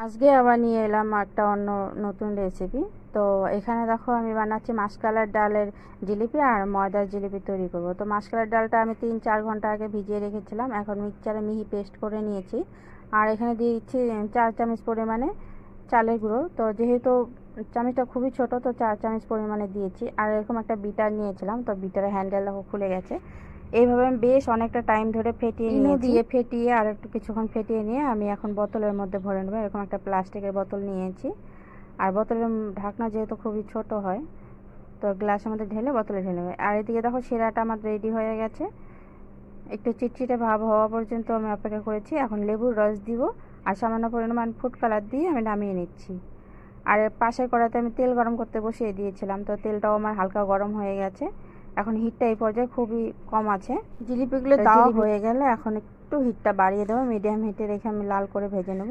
আজকে আবার নিয়ে এলাম একটা অন্য নতুন রেসিপি। তো এখানে দেখো আমি বানাচ্ছি মাসকলাইয়ের ডালের জিলিপি আর ময়দার জিলিপি তৈরি করব। তো মাসকলাইয়ের ডালটা আমি 3-4 ঘন্টা আগে ভিজিয়ে রেখেছিলাম, এখন মিক্সচারে মিহি পেস্ট করে নিয়েছি। আর এখানে দিয়ে দিচ্ছি 4 চামচ পরিমাণে চালের গুঁড়ো। তো যেহেতু চামচটা খুবই ছোট, তো 4 চামচ পরিমাণে দিয়েছি। আর এরকম একটা বিটার নিয়েছিলাম, তো বিটারের হ্যান্ডেল দেখো খুলে গেছে। এইভাবে আমি বেশ অনেকটা টাইম ধরে ফেটিয়ে ইনো দিয়ে ফেটিয়ে আর একটু কিছুক্ষণ ফেটিয়ে নিয়ে আমি এখন বোতলের মধ্যে ভরে নেবো। এরকম একটা প্লাস্টিকের বোতল নিয়েছি। আর বোতলের ঢাকনা যেহেতু খুবই ছোট হয়, তো গ্লাসের মধ্যে ঢেলে বোতলে ঢেলে নেবে। আর এদিকে দেখো শিরাটা আমার রেডি হয়ে গেছে। একটু চিটচিটে ভাব হওয়া পর্যন্ত আমি অপেক্ষা করেছি। এখন লেবুর রস দিব আর সামান্য পরিমাণ ফুড কালার দিয়ে আমি নামিয়ে নিচ্ছি। আর পাশের কড়াইতে আমি তেল গরম করতে বসিয়ে দিয়েছিলাম, তো তেলটাও আমার হালকা গরম হয়ে গেছে। এখন হিটটা এই পর্যায়ে খুবই কম আছে। জিলিপিগুলো দেওয়া হয়ে গেলে এখন একটু হিটটা বাড়িয়ে দেবো, মিডিয়াম হিটে রেখে আমি লাল করে ভেজে নেব।